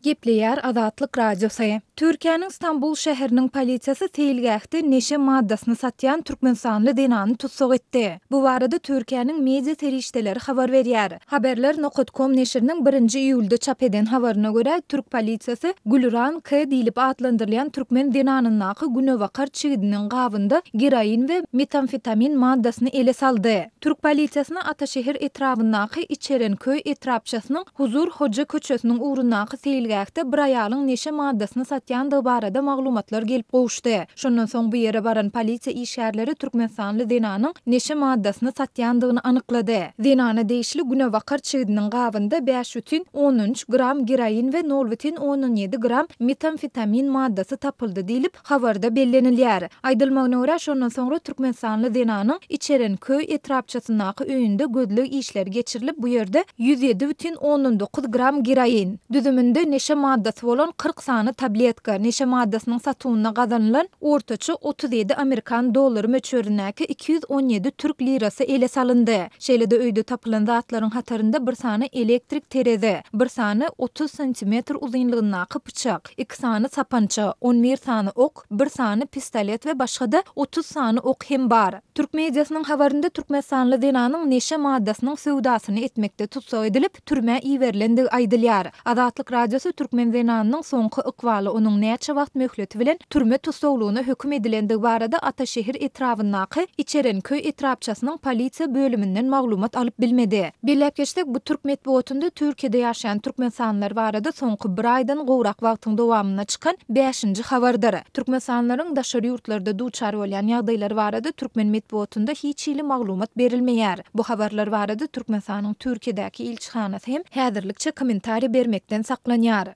Gepleyer Azatlyk Radiosu. Türkiýanyň Istanbul şäheriniň polisiýasy teýilgähde neşe maddasyny satýan türkmensanly denany tutsak etdi. Bu barada Türkiýanyň media terişdeleri habar berýär. Haberler Nokot.com neşriniň 1-nji iýulda çap eden habaryna görä, Türk polisiýasy Gülran K diýilip adlandyrılan türkmen denanynyňky günewakar çigidiniň gabynda geroin we metamfetamin maddasyny ele saldy. Türk polisiýasyna Ataşehir etrabyndaky İçerenköy etrapçasynyň Huzur Hoca köçesiniň uğrundaky teýilgähde bir aýalyň neşe maddasyny satýandygy barada maglumatlar gelip gowuşdy. Şondan soň bu ýere baran polisiýa işgärleri türkmensanly denanyň neşe maddasyny satýandygyny anyklady. Denana deýişli günewakar çigidiniň gabynda 5,13 gram geroin we 0,17 gram metamfetamin maddasy tapyldy diýilip habarda bellenilýär. Aýdylmagyna görä şondan soňra türkmensanly denanyň İçerenköy etrapçasyndaky öýünde gözlük işler geçirilip bu ýerde 107,19 gram geroin, düzümünde neşe maddasy bolan 40 sany tabletka neşe maddasynyň satywyna gazanylan ortaça 37 Amerikan dollary möçberindäki 217 türk lirasy ele salyndy. Şeýle-de öýde tapylan zatlaryň hatarynda bir sany elektrik tereze, bir sany 30 cm uzunlygyndaky bıçak, 2 sany sapança, 11 sany ok, bir sany pistolet we başga-da 30 sany ok hem bar. Türk mediasynyň habarynda türkmensanly denanyň neşe maddasynyň sowdasyny etmekde tutsak edilip türme iýerilendigi aýdylýar. Azatlyk Radiosu türkmen denanynyň soňky ykbaly onuň näçe wagt möhleti bilen türme tutsaglygyna höküm edilendigi barada Ataşehir etrabyndaky İçerenköy etrapçasynyň polisiýa bölüminden maglumat alyp bilmedi. Bilip geçdik, bu türk medeniýetinde Türkiýede ýaşaýan türkmensanlar barada soňky bir aýdan gowrak wagtyň dowamyna çykan 5-nji habardyr. Türkmensanlaryň daşary ýurtlarda duçar bolan ýagdaýlary barada türkmen medeniýetinde hiç ýyly maglumat berilmeýär. Bu habarlar barada Türkmensanyň Türkiýedäki ilçihanasy hem häzirlikçe kommentariýa bermekden saklanýar.